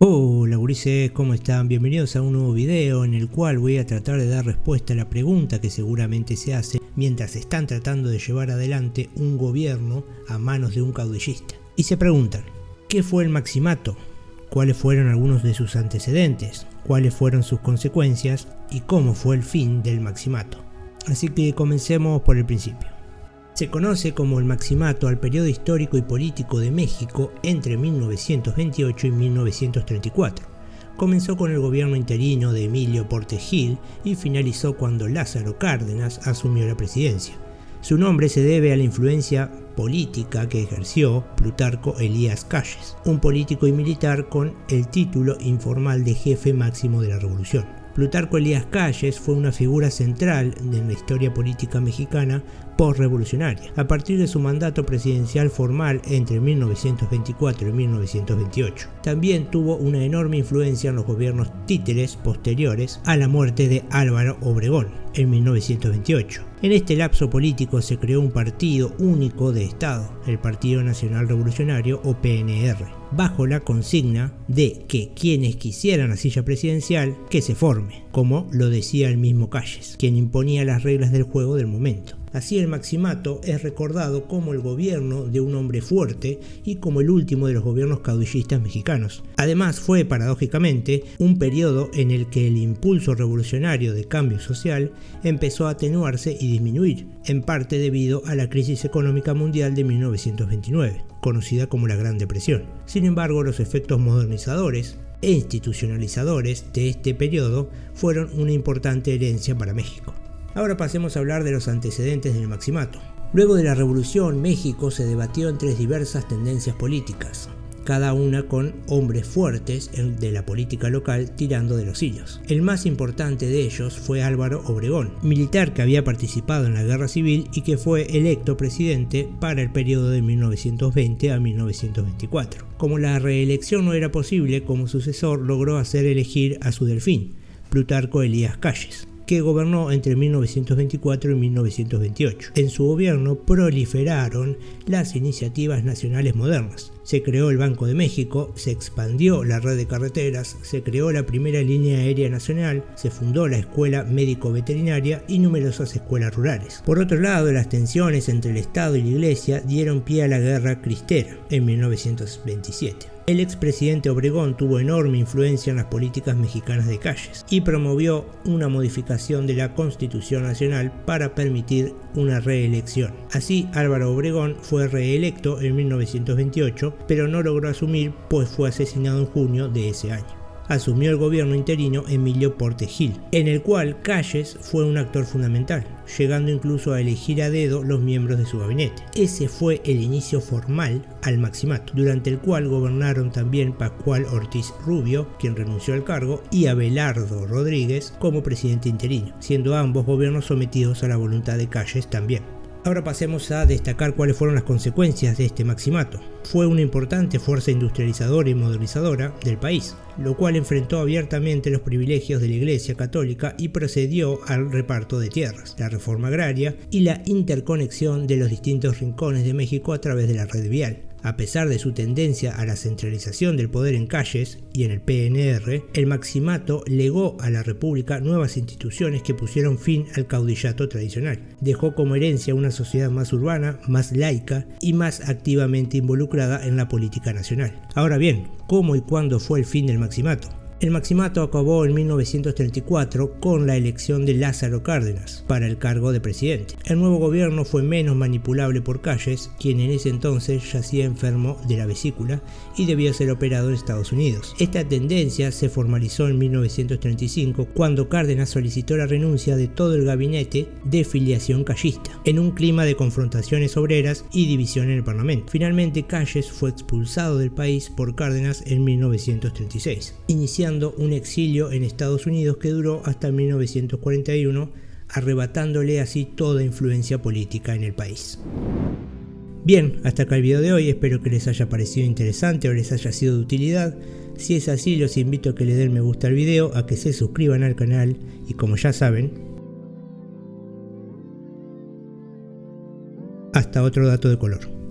Hola gurises, ¿cómo están? Bienvenidos a un nuevo video en el cual voy a tratar de dar respuesta a la pregunta que seguramente se hace mientras están tratando de llevar adelante un gobierno a manos de un caudillista. Y se preguntan, ¿qué fue el Maximato? ¿Cuáles fueron algunos de sus antecedentes? ¿Cuáles fueron sus consecuencias? ¿Y cómo fue el fin del Maximato? Así que comencemos por el principio. Se conoce como el Maximato al periodo histórico y político de México entre 1928 y 1934. Comenzó con el gobierno interino de Emilio Portes Gil y finalizó cuando Lázaro Cárdenas asumió la presidencia. Su nombre se debe a la influencia política que ejerció Plutarco Elías Calles, un político y militar con el título informal de jefe máximo de la revolución. Plutarco Elías Calles fue una figura central en la historia política mexicana postrevolucionaria, a partir de su mandato presidencial formal entre 1924 y 1928. También tuvo una enorme influencia en los gobiernos títeres posteriores a la muerte de Álvaro Obregón en 1928. En este lapso político se creó un partido único de Estado, el Partido Nacional Revolucionario o PNR, bajo la consigna de que quienes quisieran la silla presidencial, que se forme, como lo decía el mismo Calles, quien imponía las reglas del juego del momento. Así el Maximato es recordado como el gobierno de un hombre fuerte y como el último de los gobiernos caudillistas mexicanos. Además fue, paradójicamente, un periodo en el que el impulso revolucionario de cambio social empezó a atenuarse y disminuir, en parte debido a la crisis económica mundial de 1929, conocida como la Gran Depresión. Sin embargo, los efectos modernizadores e institucionalizadores de este periodo fueron una importante herencia para México. Ahora pasemos a hablar de los antecedentes del Maximato. Luego de la Revolución, México se debatió entre diversas tendencias políticas, cada una con hombres fuertes de la política local tirando de los hilos. El más importante de ellos fue Álvaro Obregón, militar que había participado en la Guerra Civil y que fue electo presidente para el periodo de 1920 a 1924. Como la reelección no era posible, como sucesor logró hacer elegir a su delfín, Plutarco Elías Calles, que gobernó entre 1924 y 1928. En su gobierno proliferaron las iniciativas nacionales modernas. Se creó el Banco de México, se expandió la red de carreteras, se creó la primera línea aérea nacional, se fundó la escuela médico-veterinaria y numerosas escuelas rurales. Por otro lado, las tensiones entre el Estado y la Iglesia dieron pie a la Guerra Cristera en 1927. El expresidente Obregón tuvo enorme influencia en las políticas mexicanas de Calles y promovió una modificación de la Constitución Nacional para permitir una reelección. Así, Álvaro Obregón fue reelecto en 1928, pero no logró asumir pues fue asesinado en junio de ese año. Asumió el gobierno interino Emilio Portes Gil, en el cual Calles fue un actor fundamental, llegando incluso a elegir a dedo los miembros de su gabinete. Ese fue el inicio formal al Maximato, durante el cual gobernaron también Pascual Ortiz Rubio, quien renunció al cargo, y Abelardo Rodríguez como presidente interino, siendo ambos gobiernos sometidos a la voluntad de Calles también. Ahora pasemos a destacar cuáles fueron las consecuencias de este Maximato. Fue una importante fuerza industrializadora y modernizadora del país, lo cual enfrentó abiertamente los privilegios de la Iglesia Católica y procedió al reparto de tierras, la reforma agraria y la interconexión de los distintos rincones de México a través de la red vial. A pesar de su tendencia a la centralización del poder en Calles y en el PNR, el Maximato legó a la República nuevas instituciones que pusieron fin al caudillato tradicional. Dejó como herencia una sociedad más urbana, más laica y más activamente involucrada en la política nacional. Ahora bien, ¿cómo y cuándo fue el fin del Maximato? El Maximato acabó en 1934 con la elección de Lázaro Cárdenas para el cargo de presidente. El nuevo gobierno fue menos manipulable por Calles, quien en ese entonces yacía enfermo de la vesícula y debía ser operado en Estados Unidos. Esta tendencia se formalizó en 1935 cuando Cárdenas solicitó la renuncia de todo el gabinete de filiación callista, en un clima de confrontaciones obreras y división en el Parlamento. Finalmente Calles fue expulsado del país por Cárdenas en 1936, iniciando un exilio en Estados Unidos que duró hasta 1941, arrebatándole así toda influencia política en el país. Bien, hasta acá el video de hoy, espero que les haya parecido interesante o les haya sido de utilidad. Si es así, los invito a que le den me gusta al video, a que se suscriban al canal y, como ya saben, hasta otro dato de color.